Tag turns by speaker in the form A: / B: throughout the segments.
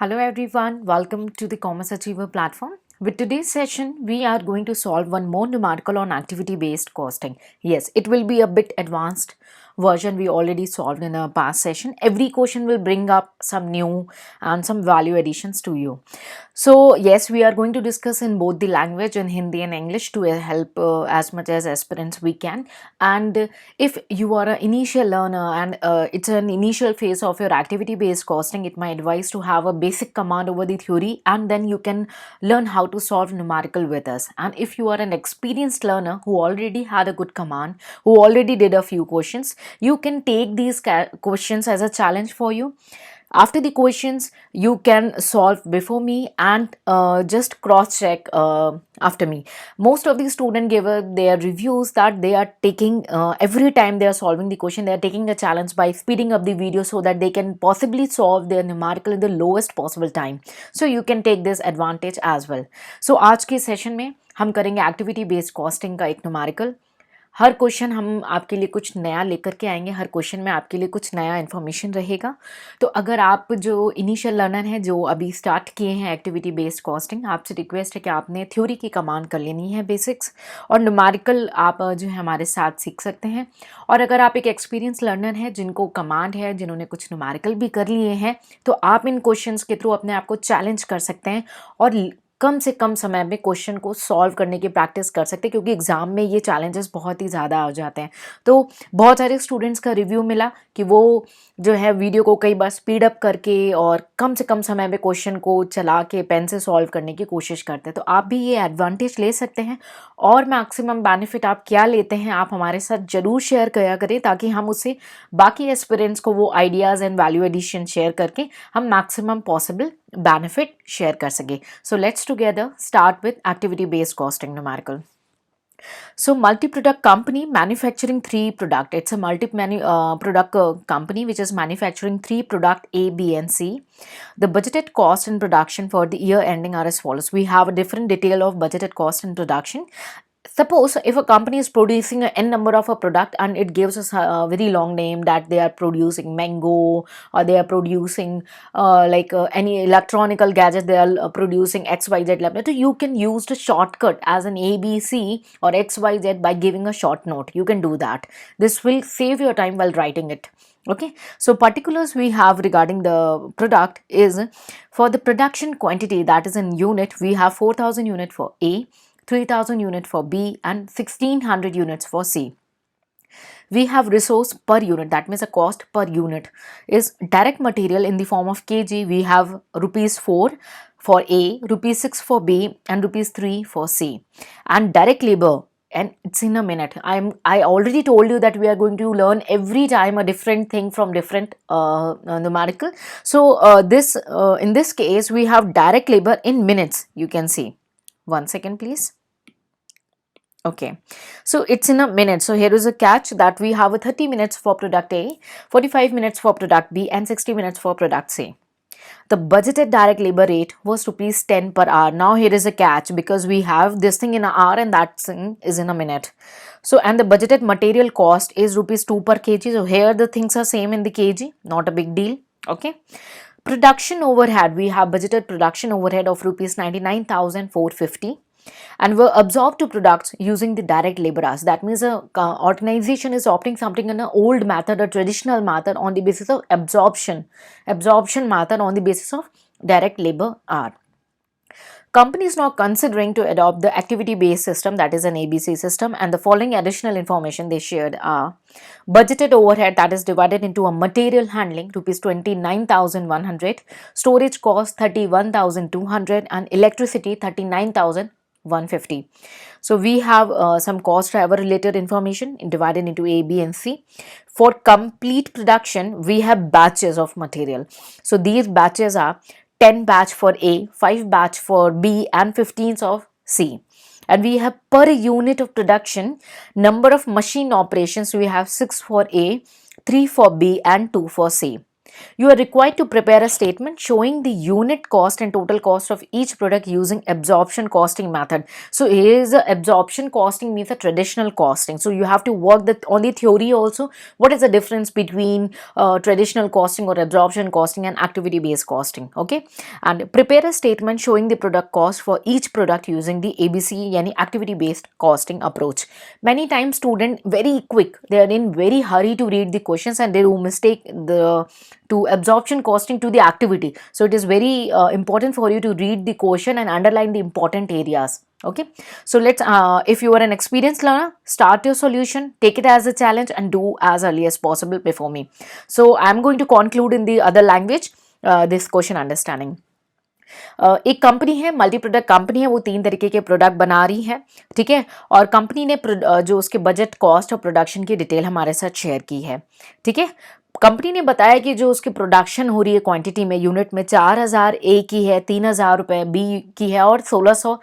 A: Hello everyone, welcome to the Commerce Achiever platform. With today's session, we are going to solve one more numerical on activity-based costing. Yes, it will be a bit advanced version we already solved in a past session. Every question will bring up some new and some value additions to you. So yes, we are going to discuss in both the language in Hindi and English to help as much as aspirants we can. And if you are an initial learner and it's an initial phase of your activity based costing, it might advise to have a basic command over the theory and then you can learn how to solve numerical with us. And if you are an experienced learner who already had a good command, who already did a few questions, you can take these questions as a challenge for you. After the questions, you can solve before me and just cross check after me. Most of the students gave their reviews that they are taking every time they are solving the question, they are taking a challenge by speeding up the video so that they can possibly solve their numerical in the lowest possible time. So you can take this advantage as well. So आज के session में हम करेंगे activity based costing का एक numerical. हर question हम आपके लिए कुछ नया लेकर के आएंगे, हर क्वेश्चन में आपके लिए कुछ नया इन्फॉर्मेशन रहेगा. तो अगर आप जो इनिशियल लर्नर हैं, जो अभी स्टार्ट किए हैं एक्टिविटी बेस्ड कॉस्टिंग, आपसे रिक्वेस्ट है कि आपने थ्योरी की कमांड कर लेनी है बेसिक्स, और न्यूमेरिकल आप जो है हमारे साथ सीख सकते हैं. और अगर आप एक एक्सपीरियंस लर्नर हैं जिनको कमांड है, जिन्होंने कुछ न्यूमेरिकल भी कर लिए हैं, तो आप इन क्वेश्चंस के थ्रू अपने आप को चैलेंज कर सकते हैं और कम से कम समय में क्वेश्चन को सॉल्व करने की प्रैक्टिस कर सकते हैं, क्योंकि एग्ज़ाम में ये चैलेंजेस बहुत ही ज़्यादा आ जाते हैं. तो बहुत सारे स्टूडेंट्स का रिव्यू मिला कि वो जो है वीडियो को कई बार स्पीड अप करके और कम से कम समय में क्वेश्चन को चला के पेन से सॉल्व करने की कोशिश करते हैं. तो आप भी ये एडवांटेज ले सकते हैं और मैक्सिमम बेनिफिट आप क्या लेते हैं आप हमारे साथ ज़रूर शेयर किया करें, ताकि हम उससे बाकी एस्पिरेंट्स को वो ideas and value addition share करके हम मैक्सिमम पॉसिबल benefit share कर सके. So let's together start with activity based costing numerical. So multi-product company manufacturing three product. It's a product company which is manufacturing three product A, B and C. The budgeted cost and production for the year ending are as follows. We have a different detail of budgeted cost and production. Suppose if a company is producing an n number of a product and it gives us a very long name that they are producing mango, or they are producing any electronical gadget, they are producing XYZ laptop. So you can use the shortcut as an ABC or XYZ by giving a short note. You can do that. This will save your time while writing it. Okay, so particulars we have regarding the product is for the production quantity, that is in unit, we have 4,000 unit for A, 3,000 unit for B and 1,600 units for C. We have resource per unit, that means a cost per unit is direct material in the form of kg. We have rupees 4 for A, rupees 6 for B and rupees 3 for C. And direct labor, and it's in a minute. I already told you that we are going to learn every time a different thing from different numerical. So in this case we have direct labor in minutes. You can see. 1 second please. Okay, so it's in a minute. So here is a catch that we have a 30 minutes for product A, 45 minutes for product B and 60 minutes for product C. The budgeted direct labor rate was rupees 10 per hour. Now here is a catch, because we have this thing in an hour and that thing is in a minute. So and the budgeted material cost is rupees 2 per kg. So here the things are same in the kg, not a big deal. Okay. Production overhead, we have budgeted production overhead of rupees 99,450 and were absorbed to products using the direct labor hours. That means a organization is opting something in an old method, a traditional method on the basis of absorption method on the basis of direct labor hour. Company is now considering to adopt the activity-based system, that is an ABC system, and the following additional information they shared are budgeted overhead, that is divided into a material handling rupees 29,100, storage cost 31,200 and electricity 39,150. So we have some cost driver related information divided into A, B and C. For complete production, we have batches of material. So these batches are 10 batch for A, 5 batch for B and 15s of C. And we have per unit of production, number of machine operations, we have 6 for A, 3 for B and 2 for C. You are required to prepare a statement showing the unit cost and total cost of each product using absorption costing method. So here is the absorption costing means a traditional costing. So you have to work on the theory also. What is the difference between traditional costing or absorption costing and activity based costing? Okay, and prepare a statement showing the product cost for each product using the ABC yani activity based costing approach. Many times student very quick, they are in very hurry to read the questions and they do mistake the to absorption costing to the activity. So it is very important for you to read the question and underline the important areas. Okay, so let's if you are an experienced learner, start your solution, take it as a challenge and do as early as possible before me. So I'm going to conclude in the other language this question understanding. एक company है, multi product company है, वो 3 तरीके के product बना रही है, ठीक है, और कंपनी ने जो उसके बजट, कॉस्ट और प्रोडक्शन की डिटेल हमारे साथ शेयर की है, ठीक है। कंपनी ने बताया कि जो उसकी प्रोडक्शन हो रही है क्वांटिटी में, यूनिट में 4000 ए की है, 3000 रुपये बी की है और 1600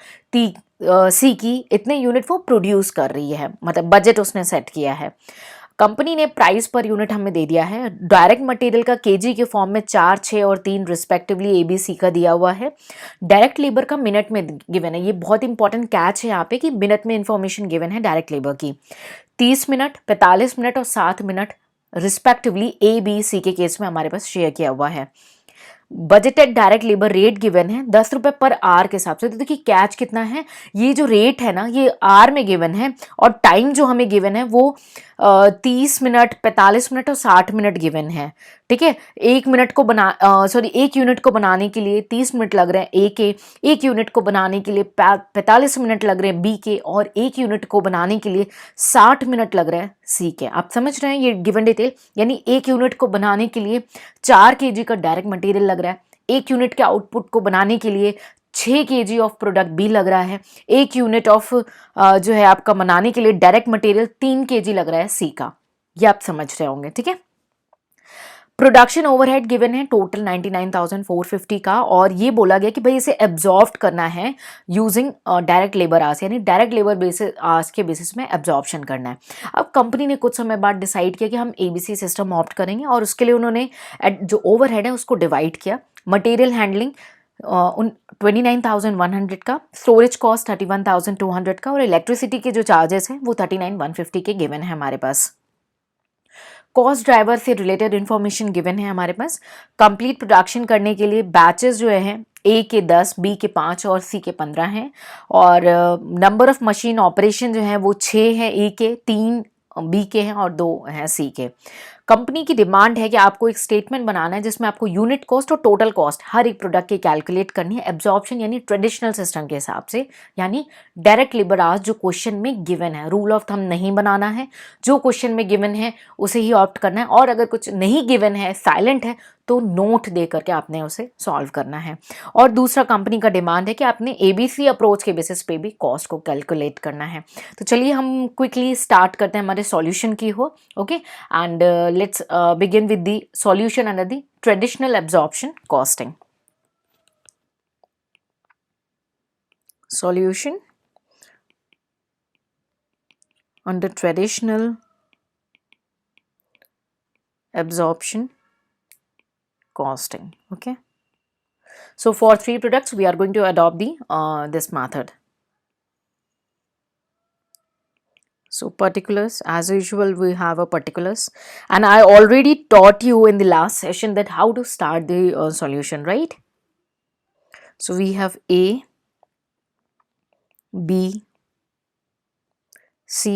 A: सी की, इतने यूनिट वो प्रोड्यूस कर रही है, मतलब बजट उसने सेट किया है। कंपनी ने प्राइस पर यूनिट हमें दे दिया है। डायरेक्ट मटेरियल का केजी के फॉर्म में 4, 6 और 3 रिस्पेक्टिवली ABC का दिया हुआ है। डायरेक्ट लेबर का मिनट में गिवन है, ये बहुत इंपॉर्टेंट कैच है यहाँ पे कि मिनट में इंफॉर्मेशन गिवन है डायरेक्ट लेबर की। 30 मिनट, 45 मिनट और 7 मिनट रिस्पेक्टिवली ABC के केस में हमारे पास शेयर किया हुआ है। Budgeted direct labour rate given है 10 रुपये पर आवर के हिसाब से। तो देखिए कैच कितना है, ये जो रेट है ना ये आवर में गिवन है और टाइम जो हमें गिवन है वो 30 मिनट, 45 मिनट और 60 मिनट गिवन है, ठीक है। एक यूनिट को बनाने के लिए 30 मिनट लग रहे हैं ए के, एक यूनिट को बनाने के लिए 45 मिनट लग रहे हैं बी के और एक यूनिट को बनाने के लिए 60 मिनट लग रहे हैं सी के। आप समझ रहे हैं ये गिवन डिटेल, यानी एक यूनिट को बनाने के लिए 4 kg का डायरेक्ट मटेरियल लग रहा है, एक यूनिट के आउटपुट को बनाने के लिए 6 kg ऑफ प्रोडक्ट बी लग रहा है, एक यूनिट ऑफ जो है आपका बनाने के लिए डायरेक्ट मटेरियल 3 kg लग रहा है सी का। ये आप समझ रहे होंगे, ठीक है। प्रोडक्शन ओवरहेड गिवन है टोटल 99,450 का, और ये बोला गया कि भाई इसे एब्जॉर्ब करना है यूजिंग डायरेक्ट लेबर आवर्स, यानी डायरेक्ट लेबर बेसिस आवर्स के बेसिस में एब्जॉर्प्शन करना है। अब कंपनी ने कुछ समय बाद डिसाइड किया कि हम ABC सिस्टम ऑप्ट करेंगे और उसके लिए उन्होंने जो ओवरहेड है उसको डिवाइड किया। मटेरियल हैंडलिंग 29,100 का, स्टोरेज कॉस्ट 31,200 का और इलेक्ट्रिसिटी के जो चार्जेस हैं वो 39,150 के गिवन है हमारे पास। कॉस्ट ड्राइवर से रिलेटेड इंफॉर्मेशन गिवन है हमारे पास। कंप्लीट प्रोडक्शन करने के लिए बैचेस जो हैं ए के 10, बी के 5 और सी के 15 हैं, और नंबर ऑफ मशीन ऑपरेशन जो है वो 6 है, ए के 3 बी के हैं और 2 हैं सी के। कंपनी की डिमांड है कि आपको एक स्टेटमेंट बनाना है जिसमें आपको यूनिट कॉस्ट और टोटल कॉस्ट हर एक प्रोडक्ट की कैलकुलेट करनी है एब्जॉर्प्शन यानी ट्रेडिशनल सिस्टम के हिसाब से, यानी डायरेक्ट लेबर आवर्स जो क्वेश्चन में गिवन है। रूल ऑफ थंब नहीं बनाना है, जो क्वेश्चन में गिवन है उसे ही ऑप्ट करना है, और अगर कुछ नहीं गिवन है, साइलेंट है, तो नोट दे करके आपने उसे सॉल्व करना है। और दूसरा कंपनी का डिमांड है कि आपने ABC अप्रोच के बेसिस पे भी कॉस्ट को कैलकुलेट करना है। तो चलिए हम क्विकली स्टार्ट करते हैं हमारे सॉल्यूशन की हो, okay, and let's begin with the solution under the traditional absorption costing. Solution under traditional absorption costing. Okay, so for 3 products we are going to adopt the this method. So particulars, as usual we have a particulars, and I already taught you in the last session that how to start the solution, right? So we have A, B, C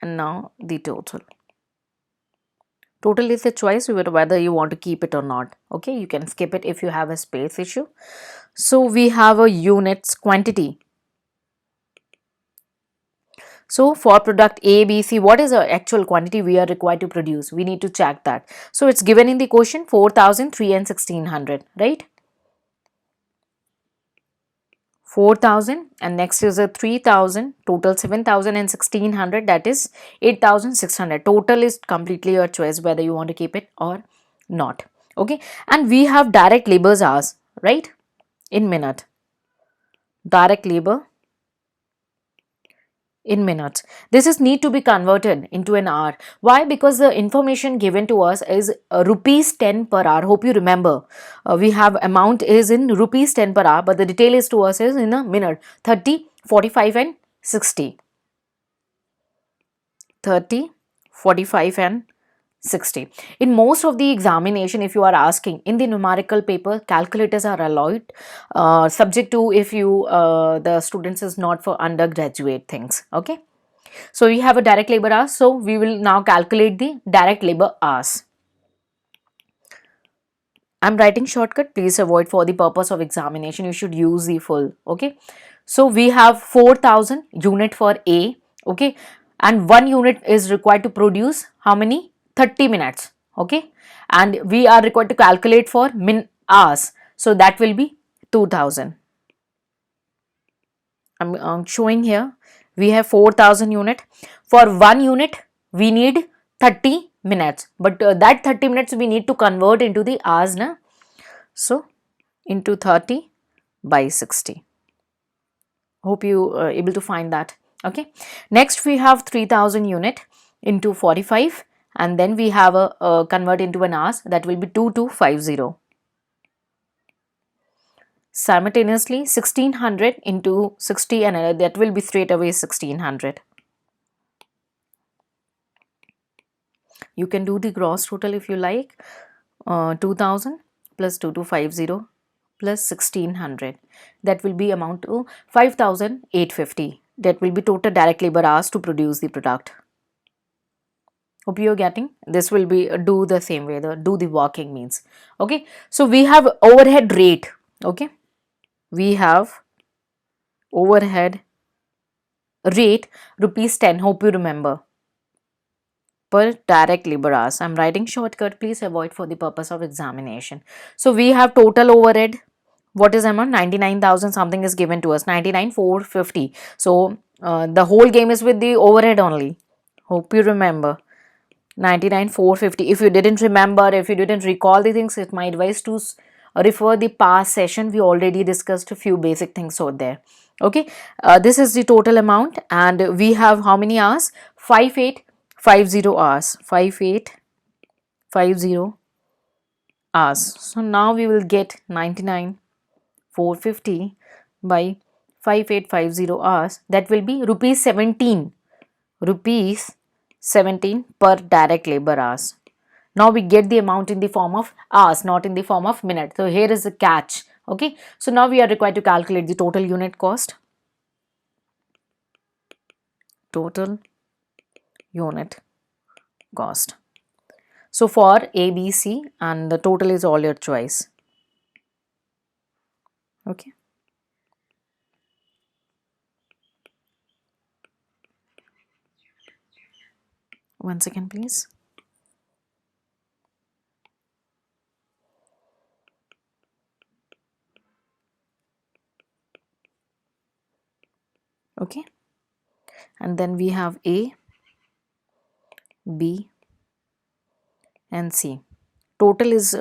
A: and now the total. Total is the choice whether you want to keep it or not. Okay, you can skip it if you have a space issue. So we have a units quantity. So for product A, B, C, what is the actual quantity we are required to produce? We need to check that. So it's given in the question 4,000, 3 and 1,600, right? 4,000 and next is a 3,000, total 7,000 and 1,600, that is 8,600. Total is completely your choice whether you want to keep it or not. Okay, and we have direct labors hours, right, in minute. Direct labor in minutes. This is need to be converted into an hour. Why? Because the information given to us is rupees 10 per hour. Hope you remember. We have amount is in rupees 10 per hour, but the detail is to us is in a minute. 30, 45 and 60. 30, 45 and 60. In most of the examination, if you are asking in the numerical paper, calculators are allowed, subject to if you the students is not for undergraduate things. Okay, so we have a direct labor hours, so we will now calculate the direct labor hours. I'm writing shortcut, please avoid. For the purpose of examination you should use the full. Okay, so we have 4000 unit for A. Okay, and 1 unit is required to produce how many? 30 minutes. Okay, and we are required to calculate for min hours, so that will be 2000. I'm showing here we have 4000 unit. For 1 unit we need 30 minutes, but that 30 minutes we need to convert into the hours na. So into 30 by 60. Hope you are able to find that. Okay, next we have 3000 unit into 45, and then we have a convert into an hours, that will be 2250. Simultaneously 1600 into 60, and that will be straight away 1600. You can do the gross total if you like. 2000 plus 2250 plus 1600, that will be amount to 5850. That will be total direct labor hours to produce the product. Hope you are getting. This will be do the same way, do the working means. Okay, so we have overhead rate. Okay, we have overhead rate rupees 10. Hope you remember, per direct labor hours. I'm writing shortcut, please avoid for the purpose of examination. So we have total overhead. What is amount? 99,000 something is given to us, 99,450. So the whole game is with the overhead only. Hope you remember. 99,450. If you didn't remember, if you didn't recall the things, it's my advice to refer the past session. We already discussed a few basic things over there. Okay, this is the total amount, and we have how many hours? 5850 hours. 5850 hours. So now we will get 99,450 by 5850 hours. That will be rupees 17. Rupees 17 per direct labor hours. Now we get the amount in the form of hours, not in the form of minute. So here is the catch. Okay, so now we are required to calculate the total unit cost. Total unit cost. So for A, B, C, and the total is all your choice. Okay. One second, please. Okay, and then we have A, B, and C. Total is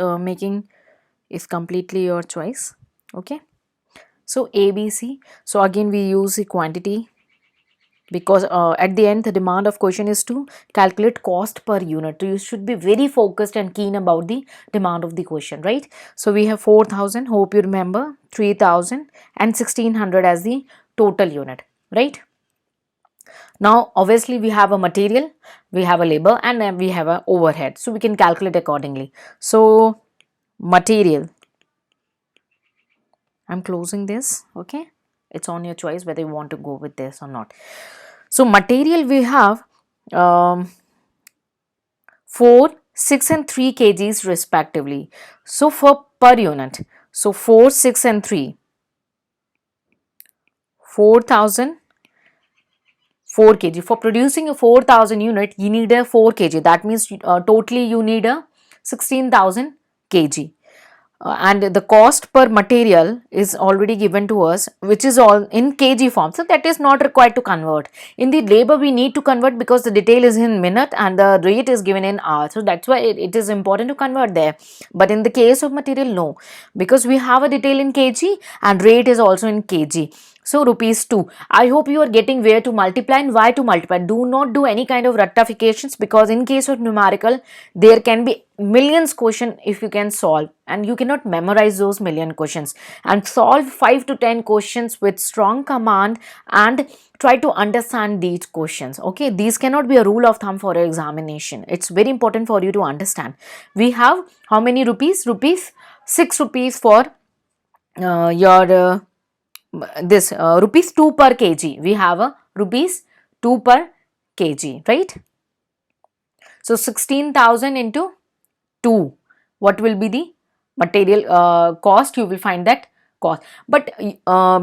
A: is completely your choice. Okay, so A, B, C. So again we use the quantity, because at the end the demand of question is to calculate cost per unit. So you should be very focused and keen about the demand of the question, right? So we have 4000, hope you remember, 3000 and 1600 as the total unit, right? Now obviously we have a material, we have a labor, and then we have a overhead, so we can calculate accordingly. So material, I'm closing this. Okay, it's on your choice whether you want to go with this or not. So material we have 4, 6 and 3 kgs respectively. So for per unit, so 4, 6 and 3, 4000, 4 kg. For producing a 4000 unit, you need a 4 kg. That means totally you need a 16,000 kg. And the cost per material is already given to us, which is all in kg form. So that is not required to convert. In the labor we need to convert because the detail is in minute and the rate is given in hour. So that's why it is important to convert there. But in the case of material, no, because we have a detail in kg and rate is also in kg. So rupees 2. I hope you are getting where to multiply and why to multiply. Do not do any kind of rectifications, because in case of numerical, there can be millions question if you can solve, and you cannot memorize those million questions. And solve 5 to 10 questions with strong command and try to understand these questions. Okay, these cannot be a rule of thumb for your examination. It's very important for you to understand. We have how many rupees? Rupees 6 rupees for your this rupees 2 per kg. We have a rupees 2 per kg, right? So 16,000 into 2, what will be the material cost? You will find that cost. But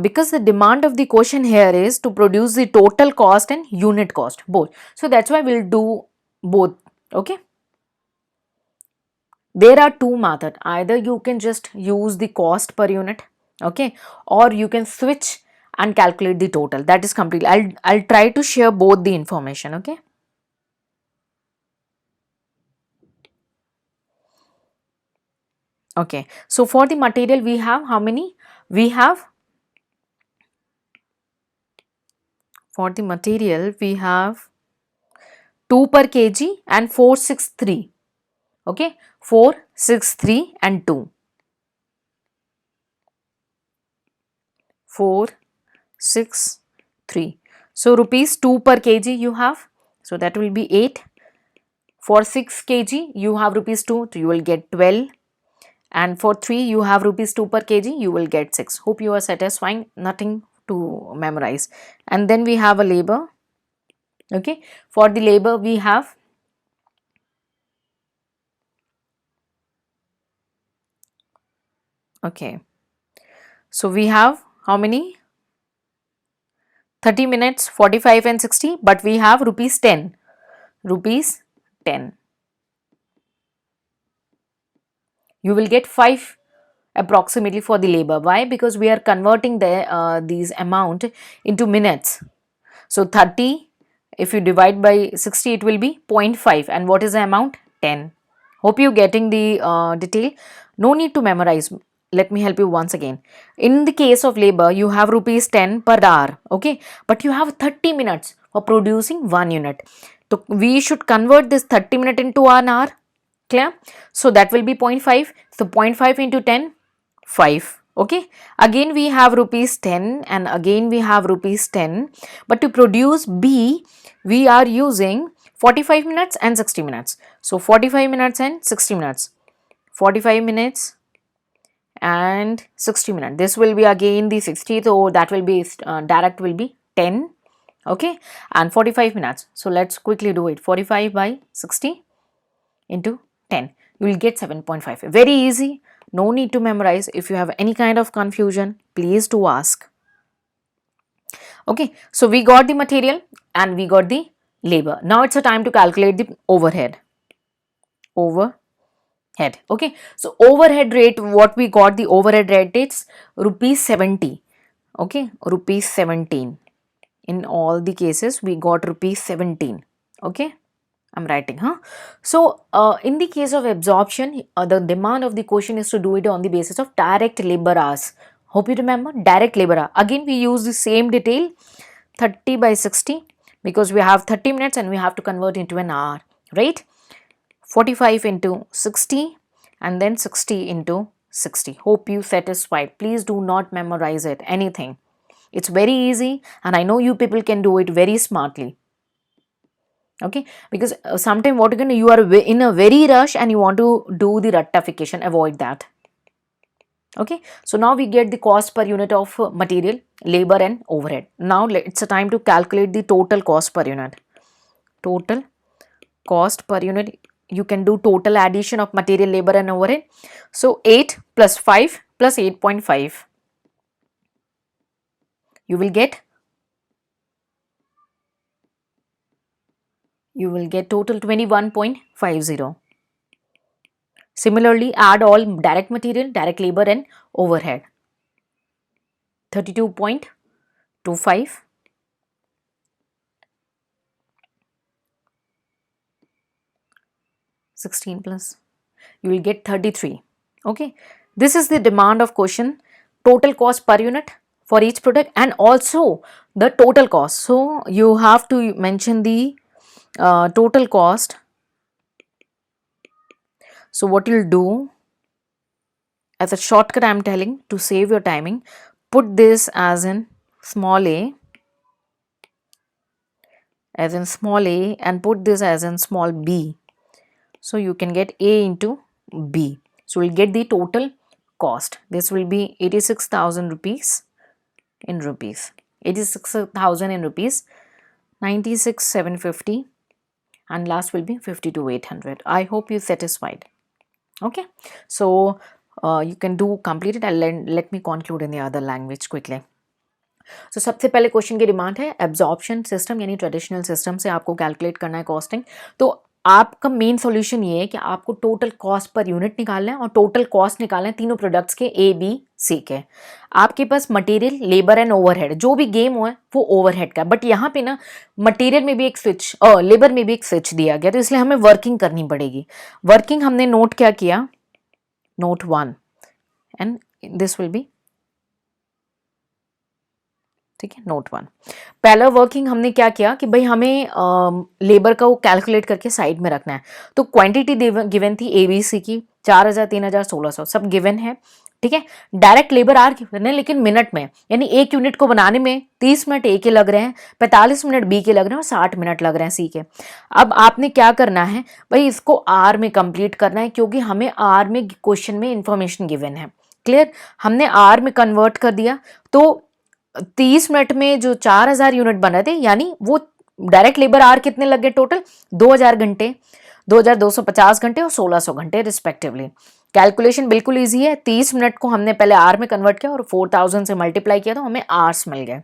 A: because the demand of the question here is to produce the total cost and unit cost both, so that's why we'll do both. Okay, there are two methods. Either you can just use the cost per unit, okay, or you can switch and calculate the total. That is completely, I'll try to share both the information. Okay, okay, so for the material we have how many? We have, for the material we have 2 per kg and 463. Okay, 463 and 2, 463. So rupees 2 per kg you have, so that will be 8. For 6 kg you have rupees 2, so you will get 12, and for 3 you have rupees 2 per kg, you will get 6. Hope you are satisfying, nothing to memorize. And then we have a labor. Okay, for the labor we have, okay, so we have how many? 30 minutes, 45 and 60, but we have rupees 10, rupees 10. You will get 5 approximately for the labor. Why? Because we are converting these amount into minutes. So 30, if you divide by 60, it will be 0.5. And what is the amount? 10. Hope you getting the detail. No need to memorize. Let me help you once again. In the case of labor, you have rupees 10 per hour. Okay, but you have 30 minutes for producing 1 unit. So we should convert this 30 minute into an hour. Clear? So that will be 0.5. So 0.5 into 10, 5. Okay, again we have rupees 10 and again we have rupees 10, but to produce B we are using 45 minutes and 60 minutes. So 45 minutes and 60 minutes, 45 minutes and 60 minutes. This will be again the 60, so that will be direct will be 10. Okay, and 45 minutes. So let's quickly do it. 45 by 60 into 10, you will get 7.5. Very easy, no need to memorize. If you have any kind of confusion, please do ask. Okay, so we got the material and we got the labor. Now it's a time to calculate the overhead. Overhead. Okay, so overhead rate, what we got, the overhead rate is rupees 70. Okay, rupees 17. In all the cases we got rupees 17. Okay, I'm writing, huh? So, in the case of absorption, the demand of the question is to do it on the basis of direct labor hours. Hope you remember direct labor hour. Again, we use the same detail, 30 by 60, because we have 30 minutes and we have to convert into an hour, right? 45 into 60 and then 60 into 60. Hope you satisfied. Please do not memorize it, anything. It's very easy and I know you people can do it very smartly. Okay, because sometimes what you are in a very rush and you want to do the rectification, avoid that. Okay, so now we get the cost per unit of material, labor and overhead. Now it's a time to calculate the total cost per unit. Total cost per unit, you can do total addition of material, labor and overhead. So 8 plus 5 plus 8.5, you will get total 21.50. Similarly, add all direct material, direct labor and overhead. 32.25, 16 plus, you will get 33. Okay, this is the demand of question. Total cost per unit for each product, and also the total cost. So you have to mention the total cost. So what you'll do, as a shortcut I'm telling to save your timing, put this as in small a, and put this as in small b. So you can get a into b. So we'll get the total cost. This will be 86,000 rupees in rupees, 86,000 in rupees, 96,750, and last will be 52,800. I hope you're satisfied. Okay, so you can do complete it, and let me conclude in the other language quickly. So सबसे पहले question की demand है absorption system यानी traditional system से आपको calculate करना है costing. तो आपका मेन सॉल्यूशन ये है कि आपको टोटल कॉस्ट पर यूनिट निकालना है और टोटल कॉस्ट निकालना है तीनों प्रोडक्ट्स के ए बी सी के। आपके पास मटेरियल, लेबर एंड ओवरहेड, जो भी गेम हो है वो ओवरहेड का, बट यहाँ पे ना मटेरियल में भी एक स्विच और लेबर में भी एक स्विच दिया गया, तो इसलिए हमें वर्किंग करनी पड़ेगी। वर्किंग हमने नोट क्या किया, note 1, and this will be, ठीक है, नोट 1। पहला वर्किंग हमने क्या किया कि भाई हमें लेबर का वो कैलकुलेट करके साइड में रखना है। तो क्वांटिटी गिवन थी एबीसी की 4,000, 3,000, 1,600 सब गिवन है, ठीक है। डायरेक्ट लेबर आर गिवन है लेकिन मिनट में, यानी एक यूनिट को बनाने में 30 मिनट ए के लग रहे हैं, 45 मिनट बी के लग रहे हैं और 60 मिनट लग रहे हैं सी के। अब आपने क्या करना है भाई, इसको आर में कंप्लीट करना है क्योंकि हमें आर में क्वेश्चन में इंफॉर्मेशन गिवन है। क्लियर, हमने आर में कन्वर्ट कर दिया। तो 30 मिनट में जो 4,000 यूनिट बन रहे थे, यानी वो डायरेक्ट लेबर आर कितने लग गए टोटल, 2,000 घंटे, 2,250 घंटे और 1,600 घंटे रिस्पेक्टिवली। कैलकुलेशन बिल्कुल इजी है। 30 मिनट को हमने पहले आर में कन्वर्ट किया और 4,000 से मल्टीप्लाई किया तो हमें आर्स मिल गए।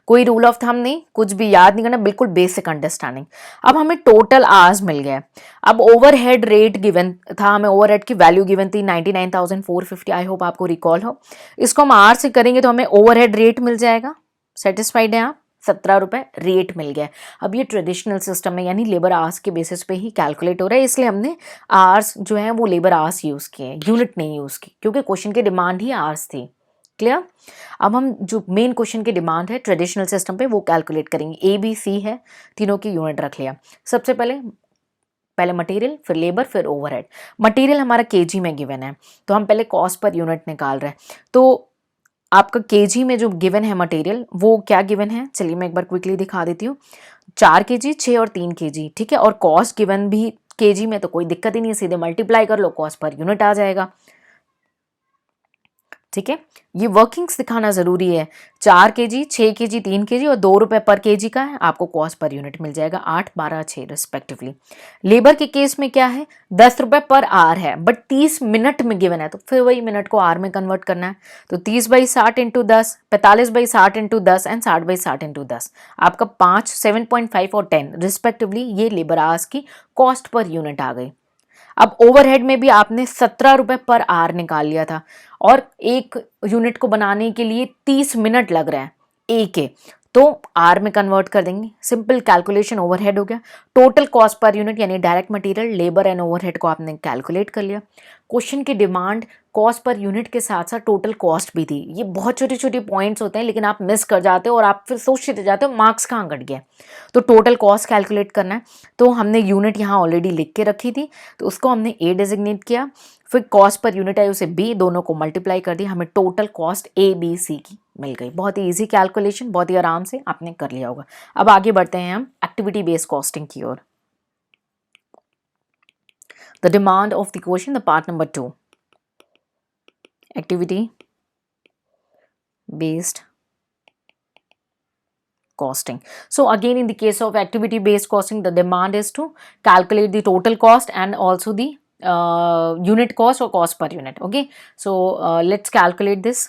A: कोई रूल ऑफ थंब नहीं, कुछ भी याद नहीं करना, बिल्कुल बेसिक अंडरस्टैंडिंग। अब हमें टोटल आवर्स मिल गया। अब ओवरहेड रेट गिवन था, हमें ओवरहेड की वैल्यू गिवन थी 99,450, आई होप आपको रिकॉल हो। इसको हम आर से करेंगे तो हमें ओवरहेड रेट मिल जाएगा। सेटिस्फाइड है आप? 17 रुपए रेट मिल गया। अब ये ट्रेडिशनल सिस्टम है, यानी लेबर आवर्स के बेसिस पे ही कैलकुलेट हो रहा है, इसलिए हमने आवर्स जो है वो लेबर आवर्स यूज़ किए, यूनिट नहीं यूज़ की, क्योंकि क्वेश्चन की डिमांड ही आवर्स थी। क्लियर? अब हम जो मेन क्वेश्चन की डिमांड है ट्रेडिशनल सिस्टम पे वो कैलकुलेट करेंगे। ए बी सी है, तीनों की यूनिट रख लिया। सबसे पहले मटेरियल, फिर लेबर, फिर ओवरहेड। मटेरियल हमारा केजी में गिवन है तो हम पहले कॉस्ट पर यूनिट निकाल रहे हैं। तो आपका केजी में जो गिवन है मटेरियल वो क्या गिवन है, चलिए मैं एक बार क्विकली दिखा देती हूँ। 4 केजी, 6 और 3 केजी, ठीक है। और कॉस्ट गिवन भी केजी में, तो कोई दिक्कत ही नहीं है, सीधे मल्टीप्लाई कर लो, कॉस्ट पर यूनिट आ जाएगा। ठीक है, ये वर्किंग्स दिखाना जरूरी है। 4 केजी, 6 केजी, 3 केजी और 2 रुपए पर केजी का है, आपको कॉस्ट पर यूनिट मिल जाएगा 8, 12, 6 रिस्पेक्टिवली। लेबर के केस में क्या है, 10 रुपए पर आवर है, बट 30 मिनट में गिवन है, तो फिर वही मिनट को आर में कन्वर्ट करना है। तो 30/60 इंटू 10, 45/60 इंटू 10 एंड 60/60 इंटू 10, आपका 5, 7.5 और 10 रिस्पेक्टिवली ये लेबर आवर्स की कॉस्ट पर यूनिट आ गई। अब ओवरहेड में भी आपने 17 रुपए पर आवर निकाल लिया था और एक यूनिट को बनाने के लिए 30 मिनट लग रहा है ए के, तो आर में कन्वर्ट कर देंगे। सिंपल कैलकुलेशन, ओवरहेड हो गया। टोटल कॉस्ट पर यूनिट यानी direct material, labour and overhead को आपने कैलकुलेट कर लिया। क्वेश्चन की डिमांड कॉस्ट पर यूनिट के साथ साथ टोटल कॉस्ट भी थी। ये बहुत छोटे छोटे पॉइंट्स होते हैं लेकिन आप मिस कर जाते हो और आप फिर सोचते रह जाते हो मार्क्स कहाँ घट गया। तो टोटल कॉस्ट कैलकुलेट करना है, तो हमने यूनिट यहाँ ऑलरेडी लिख के रखी थी तो उसको हमने ए डेजिग्नेट किया, फिर कॉस्ट पर यूनिट आई उसे बी, दोनों को मल्टीप्लाई कर दिया, हमें total cost A B C की मिल गई। बहुत ही ईजी कैलकुलेशन, बहुत ही आराम से आपने कर लिया होगा। अब आगे बढ़ते हैं हम एक्टिविटी बेस्ड कॉस्टिंग की ओर। The demand of the question, the part number 2, activity based costing. So again, in the case of activity based costing, the demand is to calculate the total cost and also the unit cost or cost per unit. Okay, so let's calculate this.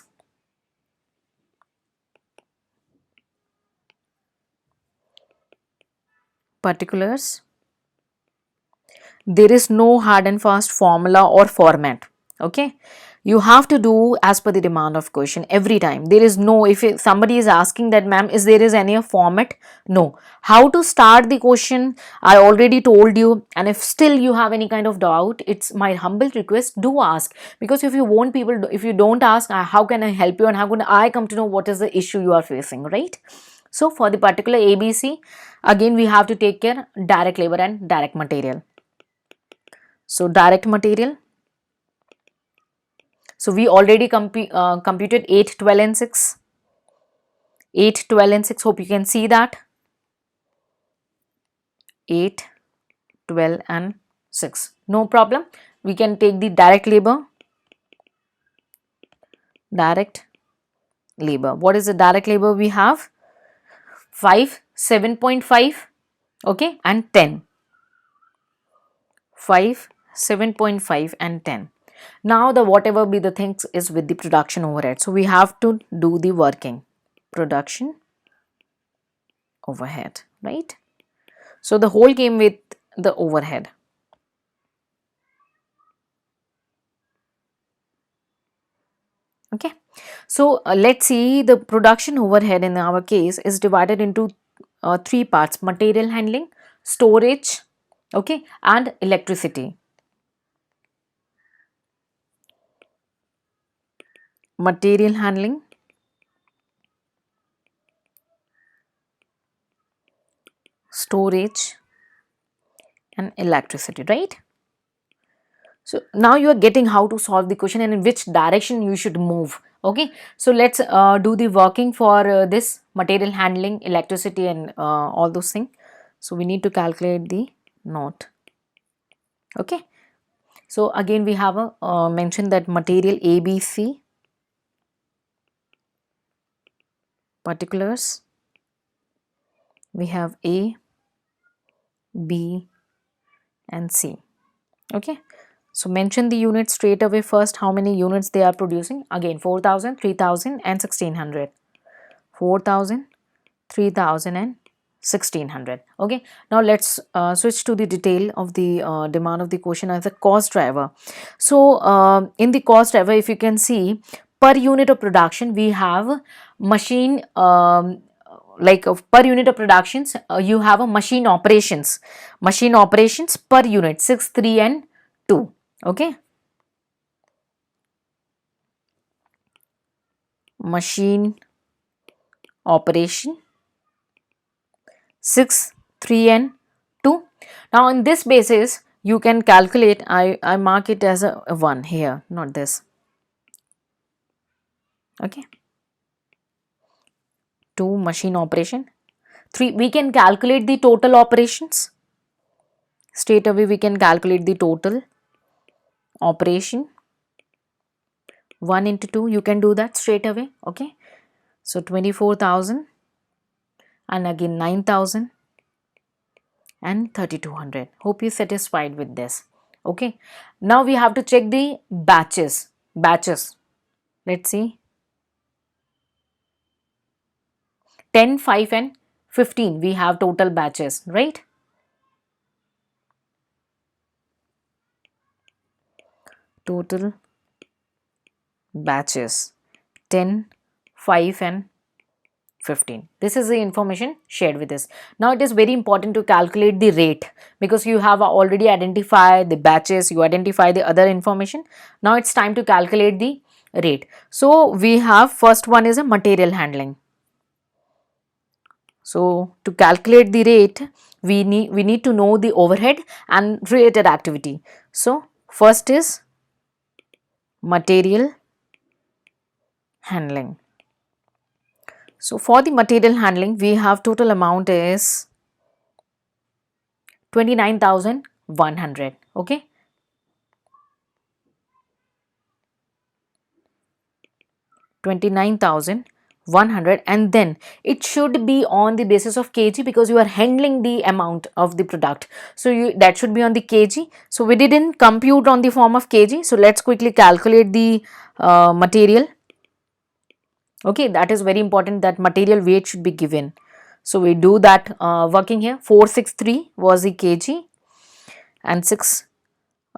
A: Particulars, there is no hard and fast formula or format. Okay, You have to do as per the demand of question every time. There is no, if somebody is asking that, ma'am, is there is any format? No. How to start the question, I already told you. And if still you have any kind of doubt, it's my humble request, do ask. Because if you won't people, if you don't ask, how can I help you and how can I come to know what is the issue you are facing, right? So for the particular ABC, again we have to take care direct labor and direct material. So direct material, so we already computed 8, 12 and 6. 8, 12 and 6, hope you can see that. 8, 12 and 6. No problem. We can take the direct labor. Direct labor. What is the direct labor we have? 5, 7.5, okay, and 10. 5, 7.5 and 10. Now the whatever be the things is with the production overhead. So we have to do the working. Production overhead, right? So the whole came with the overhead. Okay, so let's see, the production overhead in our case is divided into 3 parts: material handling, storage, okay, and electricity. Material handling, storage, and electricity, right? So now you are getting how to solve the question and in which direction you should move. Okay, so let's do the working for this material handling, electricity, and all those things. So we need to calculate the note. Okay, so again we have a mentioned that material ABC, particulars, we have A, B, and C. Okay, so mention the units straight away first, how many units they are producing. Again 4,000, 3,000 and 1,600. 4,000, 3,000 and 1,600. Okay, now let's switch to the detail of the demand of the question as a cost driver. So in the cost driver, if you can see, per unit of production we have machine, like per unit of productions, you have a machine operations. Machine operations per unit 6, 3 and 2. Okay, machine operation 6, 3 and 2. Now on this basis you can calculate, I mark it as a 1 here, not this. Okay, 2 machine operation. 3, we can calculate the total operations. Straight away we can calculate the total operation. 1 into 2, you can do that straight away. Okay, so 24,000 and again 9,000 and 3,200. Hope you're satisfied with this. Okay, now we have to check the batches. Let's see, 10, 5 and 15 we have total batches, right? Total batches 10, 5 and 15. This is the information shared with us. Now it is very important to calculate the rate, because you have already identified the batches, you identify the other information. Now it's time to calculate the rate. So we have, first one is a material handling. So to calculate the rate, we need to know the overhead and related activity. So first is material handling. So for the material handling, we have total amount is 29,100. Okay, 29,100, and then it should be on the basis of kg, because you are handling the amount of the product. So that should be on the kg. So we didn't compute on the form of kg. So let's quickly calculate the material. Okay, that is very important, that material weight should be given. So we do that working here. 463 was the kg and 6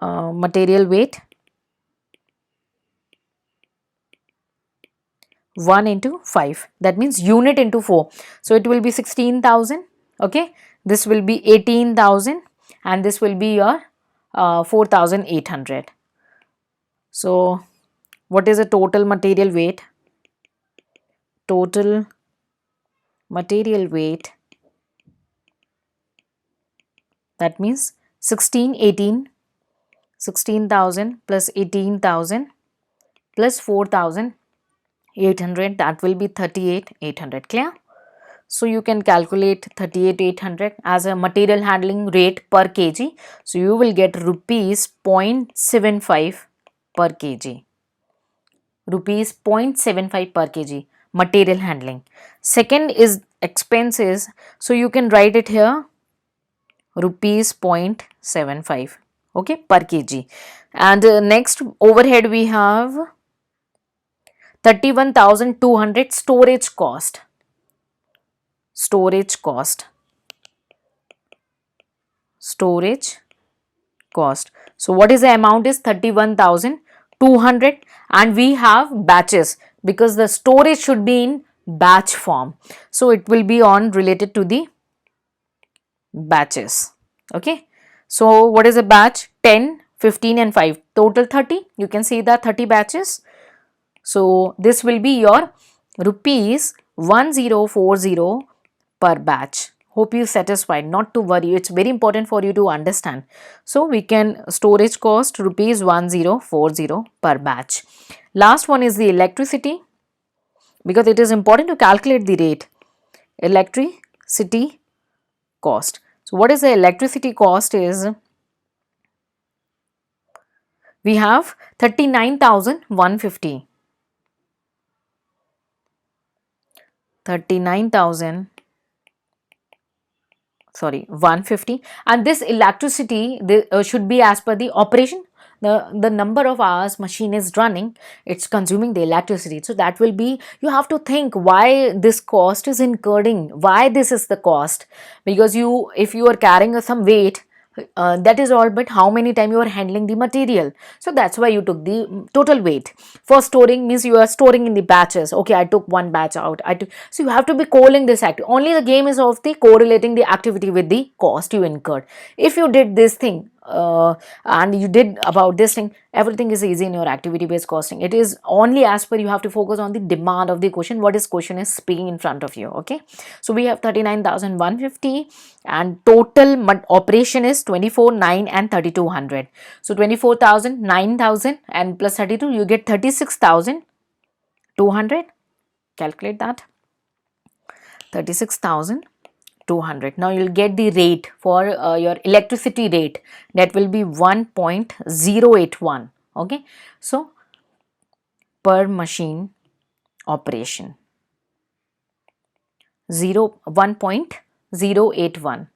A: material weight. 1 into 5, that means unit into 4. So it will be 16,000. Okay, this will be 18,000 and this will be your 4,800. So what is the total material weight? Total material weight, that means 16,000 plus 18,000 plus 4,800, that will be 38,800. Clear? So you can calculate 38,800 as a material handling rate per kg. So you will get rupees 0.75 per kg. Rupees 0.75 per kg material handling. Second is expenses. So you can write it here, rupees 0.75, okay, per kg. And next overhead we have 31,200 storage cost. Storage cost. Storage cost. So what is the amount is 31,200 and we have batches because the storage should be in batch form. So it will be on related to the batches. Okay. So what is a batch? 10, 15 and 5, total 30. You can see the 30 batches. So this will be your rupees 1040 per batch. Hope you satisfied. Not to worry, it's very important for you to understand. So we can storage cost rupees 1040 per batch. Last one is the electricity, because it is important to calculate the rate. Electricity cost. So what is the electricity cost is, we have 39,150. 150, and this electricity should be as per the operation, the number of hours machine is running, it's consuming the electricity. So that will be, you have to think why this cost is incurring, why this is the cost, because if you are carrying some weight, that is all, but how many time you are handling the material. So that's why you took the total weight. For storing means you are storing in the batches. Okay, I took one batch out, so you have to be correlating this act. Only the game is of the correlating the activity with the cost you incurred. If you did this thing and you did about this thing, everything is easy in your activity based costing. It is only as per you have to focus on the demand of the question, what is question is speaking in front of you. Okay, so we have 39,150 and total operation is 24, 9 and 3,200. So 24,000, 9,000 and plus 32, you get 36,200. Calculate that. 36,200. Now you'll get the rate for your electricity rate, that will be 1.081. Okay, so per machine operation 1.081.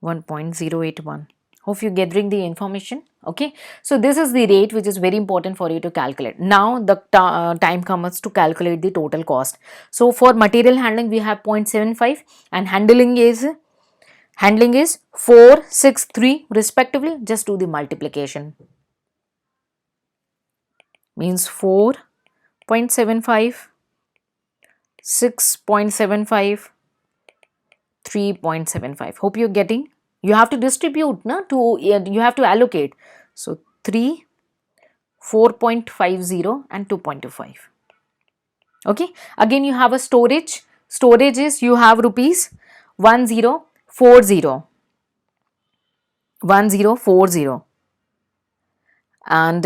A: 1.081. Hope you're gathering the information. Okay, so this is the rate which is very important for you to calculate. Now the time comes to calculate the total cost. So for material handling we have 0.75 and handling is 463 respectively. Just do the multiplication. Means 4.75, 6.75, 3.75. Hope you're getting. You have to distribute, no? You have to allocate. So 3, 4.50 and 2.25. Okay. Again you have a storage. Storage is, you have rupees 1040. 1040 and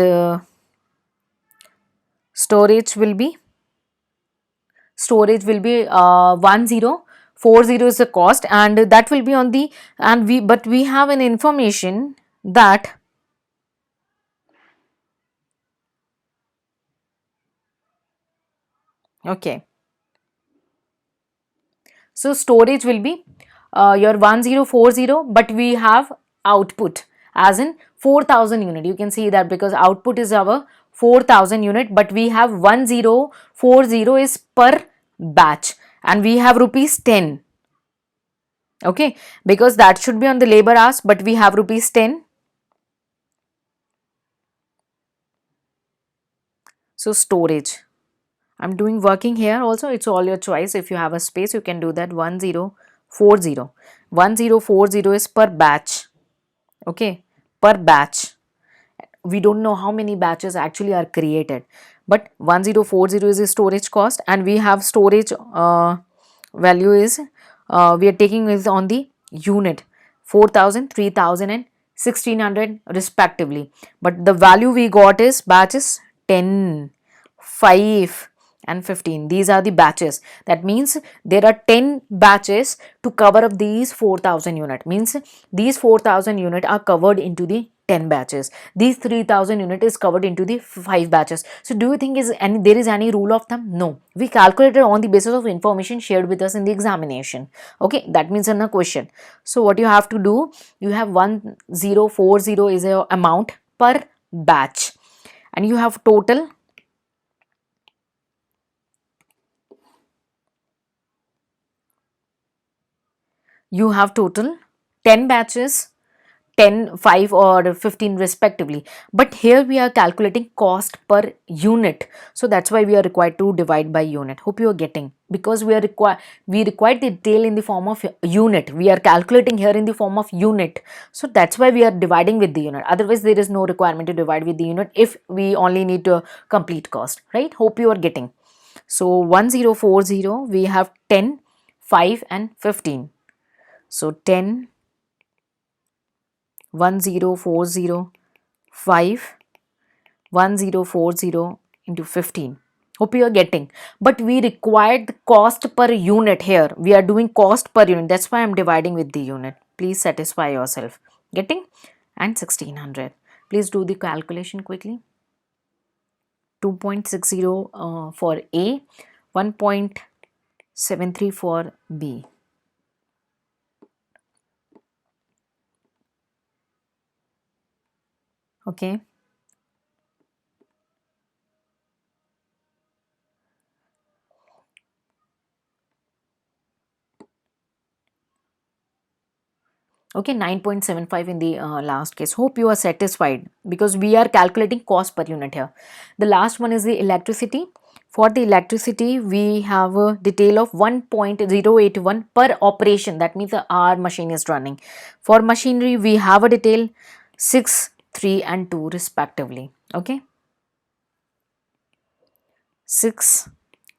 A: storage will be 1040 is the cost, and that will be on the, but we have an information that okay, so storage will be your 1040, but we have output as in 4,000 unit. You can see that because output is our 4,000 unit, but we have 1040 is per batch and we have rupees 10. Okay, because that should be on the labor hours, but we have rupees 10. So storage, I'm doing working here also, it's all your choice. If you have a space, you can do that. 1040. 1040 is per batch. Okay, per batch. We don't know how many batches actually are created, but 1040 is the storage cost, and we have storage value is we are taking is on the unit 4000, 3000 and 1600 respectively, but the value we got is batches 10, 5 and 15. These are the batches. That means there are 10 batches to cover up these 4000 unit. Means these 4000 unit are covered into the 10 batches. These 3000 unit is covered into the 5 batches. So do you think there is any rule of thumb? No. We calculated on the basis of information shared with us in the examination. Okay, that means in a question. So what you have to do, you have 1040 is a amount per batch, and you have total. You have total 10 batches, 10, 5 or 15 respectively, but here we are calculating cost per unit, so that's why we are required to divide by unit. Hope you are getting, because we require the detail in the form of unit. We are calculating here in the form of unit, so that's why we are dividing with the unit. Otherwise there is no requirement to divide with the unit if we only need to complete cost, right? Hope you are getting. So 1040, we have 10, 5 and 15. So 10, 1040, 5, 1040 into 15. Hope you are getting. But we required the cost per unit here. We are doing cost per unit. That's why I'm dividing with the unit. Please satisfy yourself. Getting? And 1600. Please do the calculation quickly. 2.60 for A, 1.73 for B. Okay. Okay, 9.75 in the last case. Hope you are satisfied, because we are calculating cost per unit here. The last one is the electricity. For the electricity, we have a detail of 1.081 per operation. That means our machine is running. For machinery, we have a detail 6, 3 and 2 respectively. Okay, 6,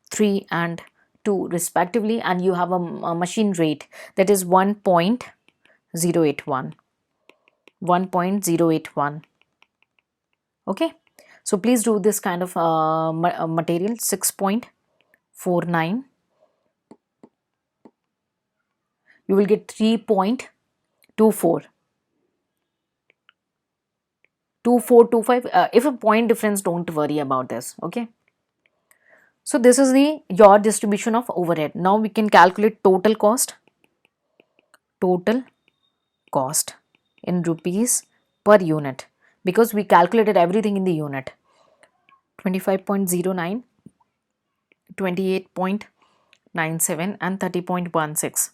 A: 3 and 2 respectively, and you have a machine rate, that is 1.081. 1.081. Okay, so please do this kind of material. 6.49, you will get 3.24. 2425. If a point difference, don't worry about this. Okay, so this is the your distribution of overhead. Now we can calculate total cost. Total cost in rupees per unit, because we calculated everything in the unit. 25.09, 28.97 and 30.16.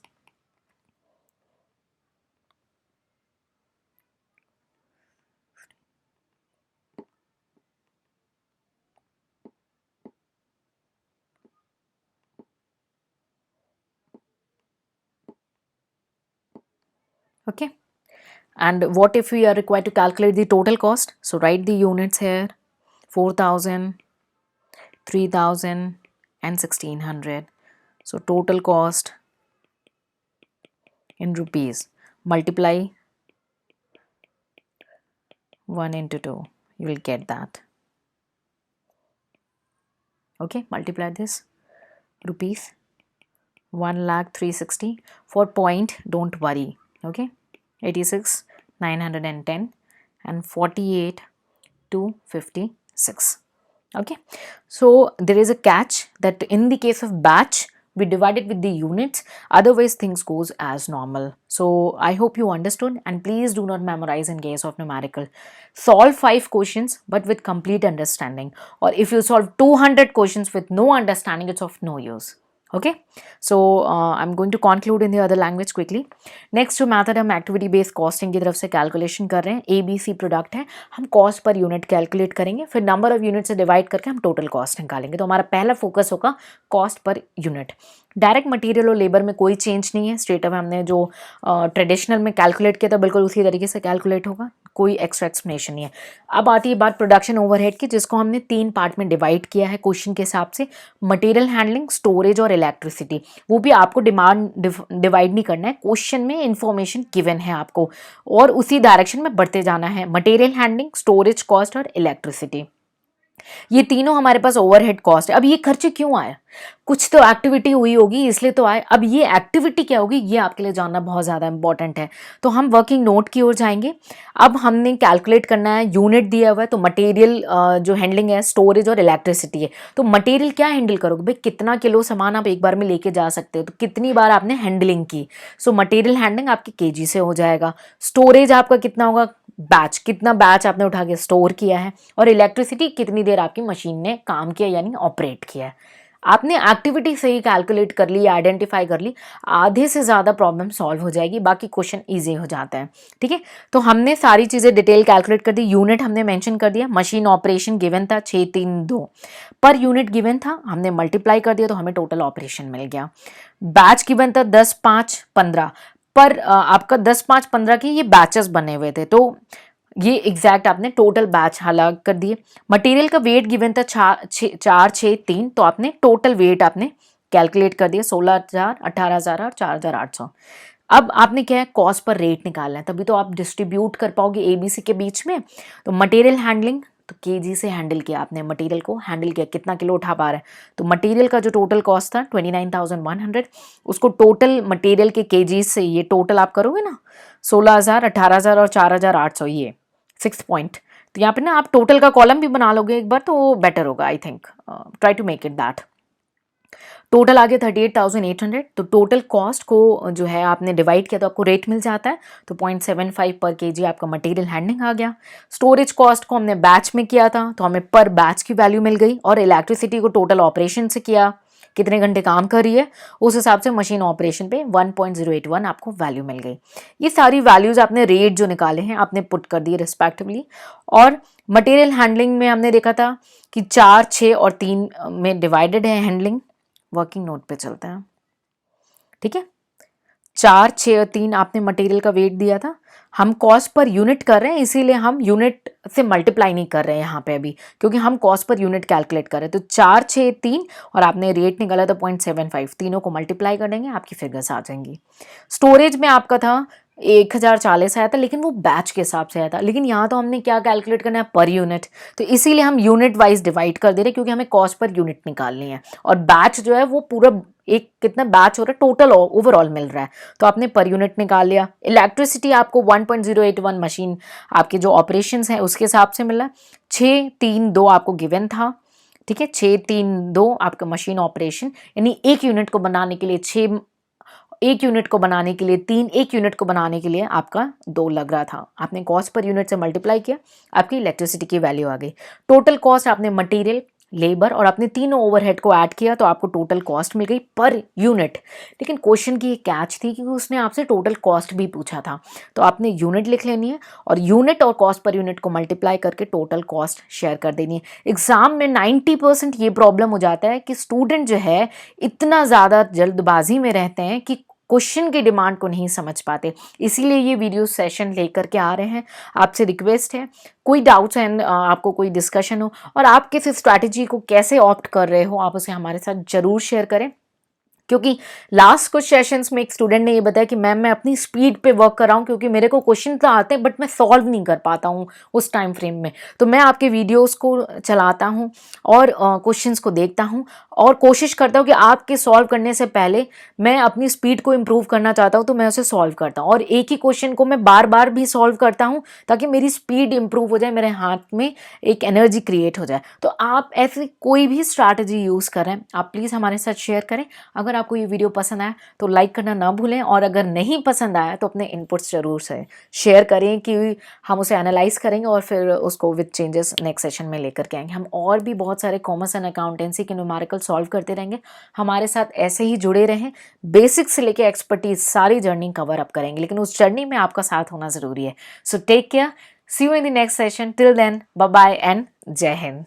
A: Okay, and what if we are required to calculate the total cost? So write the units here: 4000, 3000 and 1600. So total cost in rupees, multiply 1 into 2, you will get that. Okay, multiply this, rupees 1,360. For point, don't worry. Okay, 86,910 and 48,256. Okay, so there is a catch that in the case of batch, we divide it with the units, otherwise things goes as normal. So I hope you understood, and please do not memorize in case of numerical. Solve 5 questions but with complete understanding, or if you solve 200 questions with no understanding, it's of no use. Okay, so I am going to conclude in the other language quickly. Next जो method हम activity based costing की तरफ से calculation कर रहे हैं, ABC product है, हम कॉस्ट पर यूनिट कैलकुलेट करेंगे, फिर नंबर ऑफ यूनिट से डिवाइड करके हम टोटल कॉस्ट निकालेंगे। तो हमारा पहला फोकस होगा cost per unit. Direct material और लेबर में कोई चेंज नहीं है, स्ट्रेट अवे हमने जो ट्रेडिशनल में कैलकुलेट किया था बिल्कुल उसी तरीके से कैलकुलेट होगा, कोई एक्स्ट्रा एक्सप्लेनेशन नहीं है। अब आती है बात प्रोडक्शन ओवरहेड की, जिसको हमने 3 पार्ट में डिवाइड किया है क्वेश्चन के हिसाब से, मटेरियल हैंडलिंग, स्टोरेज और इलेक्ट्रिसिटी। वो भी आपको डिमांड डिवाइड नहीं करना है, क्वेश्चन में इंफॉर्मेशन गिवन है आपको और उसी डायरेक्शन में बढ़ते जाना है। मटेरियल हैंडलिंग, स्टोरेज कॉस्ट और इलेक्ट्रिसिटी, ये तीनों हमारे पास ओवरहेड कॉस्ट है। अब ये खर्चे क्यों आए? कुछ तो एक्टिविटी हुई होगी इसलिए तो आए। अब ये एक्टिविटी क्या होगी ये आपके लिए जानना बहुत ज़्यादा इंपॉर्टेंट है। तो हम वर्किंग नोट की ओर जाएंगे। अब हमने कैलकुलेट करना है, यूनिट दिया हुआ है, तो मटेरियल जो हैंडलिंग है, स्टोरेज और इलेक्ट्रिसिटी है। तो मटेरियल क्या हैंडल करोगे भाई, कितना किलो सामान आप एक बार में लेके जा सकते हो, तो कितनी बार आपने हैंडलिंग की। सो मटेरियल हैंडलिंग आपकी केजी से हो जाएगा। स्टोरेज आपका कितना होगा, बैच, कितना बैच आपने उठा के स्टोर किया है। और इलेक्ट्रिसिटी कितनी देर आपकी मशीन ने काम किया यानी ऑपरेट किया है। आपने एक्टिविटी से ही कैलकुलेट कर ली, आइडेंटिफाई कर ली, आधे से ज़्यादा प्रॉब्लम सॉल्व हो जाएगी, बाकी क्वेश्चन इजी हो जाता है। ठीक है, तो हमने सारी चीज़ें डिटेल कैलकुलेट कर दी। यूनिट हमने मेंशन कर दिया, मशीन ऑपरेशन गिवन था 632 पर यूनिट गिवन था, हमने मल्टीप्लाई कर दिया तो हमें टोटल ऑपरेशन मिल गया। बैच गिवन था 10, 5, 15 पर आपका 10, 5, 15 की ये बैचेस बने हुए थे, तो ये एग्जैक्ट आपने टोटल बैच अलग कर दिए। मटेरियल का वेट गिवन था 4, 6, 3, तो आपने टोटल वेट आपने कैलकुलेट कर दिया 16,000, 18,000 और 4,800। अब आपने क्या है, कॉस्ट पर रेट निकालना है, तभी तो आप डिस्ट्रीब्यूट कर पाओगे ABC के बीच में। तो मटेरियल हैंडलिंग, तो केजी से हैंडल किया आपने, मटेरियल को हैंडल किया, कितना किलो उठा पा रहा है। तो मटेरियल का जो टोटल कॉस्ट था 29,100, उसको टोटल मटेरियल के केजी से ये टोटल आप करोगे ना, 16,000, 18,000 और 4,800, ये 6 पॉइंट। तो यहाँ पे ना आप टोटल का कॉलम भी बना लोगे एक बार तो बेटर होगा, I think try to make it that. Total आ गया 38,800। तो टोटल कॉस्ट को जो है आपने डिवाइड किया तो आपको रेट मिल जाता है, तो 0.75 पर केजी आपका मटेरियल हैंडलिंग आ गया। स्टोरेज कॉस्ट को हमने बैच में किया था तो हमें पर बैच की वैल्यू मिल गई, और इलेक्ट्रिसिटी को टोटल ऑपरेशन से किया, कितने घंटे काम कर रही है उस हिसाब से मशीन ऑपरेशन पे 1.081 आपको वैल्यू मिल गई। ये सारी वैल्यूज आपने रेट जो निकाले हैं आपने पुट कर दिए रिस्पेक्टिवली। और मटेरियल हैंडलिंग में हमने देखा था कि 4, 6 और 3 में डिवाइडेड है हैंडलिंग। वर्किंग नोट पे चलते हैं, ठीक है। 4, 6 और 3 आपने मटेरियल का वेट दिया था, हम कॉस्ट पर यूनिट कर रहे हैं इसीलिए हम यूनिट से मल्टीप्लाई नहीं कर रहे हैं यहाँ पे अभी, क्योंकि हम कॉस्ट पर यूनिट कैलकुलेट कर रहे हैं। तो 4, 6, 3 और आपने रेट निकाला था 0.75, तीनों को मल्टीप्लाई कर देंगे आपकी फिगर्स आ जाएंगी। स्टोरेज में आपका था 1,040 आया था, लेकिन वो बैच के हिसाब से आया था, लेकिन यहाँ तो हमने क्या कैलकुलेट करना है, पर यूनिट, तो इसीलिए हम यूनिट वाइज डिवाइड कर दे रहे हैं क्योंकि हमें कॉस्ट पर यूनिट निकालनी है। और बैच जो है वो पूरा एक कितना बैच हो रहा है टोटल ओवरऑल मिल रहा है, तो आपने पर यूनिट निकाल लिया। इलेक्ट्रिसिटी आपको 1.081 मशीन आपके जो ऑपरेशंस हैं उसके हिसाब से मिला। 632 आपको गिवन था, ठीक है, 632 आपका मशीन ऑपरेशन, यानी एक यूनिट को बनाने के लिए 6, एक यूनिट को बनाने के लिए 3, एक यूनिट को बनाने के लिए आपका 2 लग रहा था। आपने कॉस्ट पर यूनिट से मल्टीप्लाई किया, आपकी इलेक्ट्रिसिटी की वैल्यू आ गई। टोटल कॉस्ट आपने मटेरियल, लेबर और अपने तीनों ओवरहेड को ऐड किया तो आपको टोटल कॉस्ट मिल गई पर यूनिट। लेकिन क्वेश्चन की एक कैच थी कि उसने आपसे टोटल कॉस्ट भी पूछा था, तो आपने यूनिट लिख लेनी है और यूनिट और कॉस्ट पर यूनिट को मल्टीप्लाई करके टोटल कॉस्ट शेयर कर देनी है। एग्जाम में 90% ये प्रॉब्लम हो जाता है कि स्टूडेंट जो है इतना ज़्यादा जल्दबाजी में रहते हैं कि क्वेश्चन की डिमांड को नहीं समझ पाते, इसीलिए ये वीडियो सेशन लेकर के आ रहे हैं। आपसे रिक्वेस्ट है, कोई डाउट्स हैं, आपको कोई डिस्कशन हो और आप किस स्ट्रैटेजी को कैसे ऑप्ट कर रहे हो, आप उसे हमारे साथ जरूर शेयर करें। क्योंकि लास्ट कुछ सेशंस में एक स्टूडेंट ने ये बताया कि मैम मैं अपनी स्पीड पे वर्क कर रहा हूँ क्योंकि मेरे को क्वेश्चन तो आते हैं बट मैं सॉल्व नहीं कर पाता हूँ उस टाइम फ्रेम में। तो मैं आपके वीडियोस को चलाता हूँ और क्वेश्चंस को देखता हूँ और कोशिश करता हूँ कि आपके सॉल्व करने से पहले मैं अपनी स्पीड को इम्प्रूव करना चाहता हूँ तो मैं उसे सॉल्व करता हूँ और एक ही क्वेश्चन को मैं बार बार भी सॉल्व करता हूँ ताकि मेरी स्पीड इम्प्रूव हो जाए, मेरे हाथ में एक एनर्जी क्रिएट हो जाए। तो आप ऐसी कोई भी स्ट्रैटेजी यूज़ करें, आप प्लीज़ हमारे साथ शेयर करें। अगर अगर आपको ये वीडियो पसंद आया तो लाइक करना ना भूलें, और अगर नहीं पसंद आया तो अपने इनपुट्स जरूर से शेयर करें कि हम उसे एनालाइज करेंगे और फिर उसको विद चेंजेस नेक्स्ट सेशन में लेकर के आएंगे। हम और भी बहुत सारे कॉमर्स एंड अकाउंटेंसी के न्यूमेरिकल सॉल्व करते रहेंगे। हमारे साथ ऐसे ही जुड़े रहें, बेसिक से लेके एक्सपर्टीज सारी जर्नी कवर अप करेंगे, लेकिन उस जर्नी में आपका साथ होना जरूरी है। So take care, see you in the next session, till then bye bye and Jai Hind.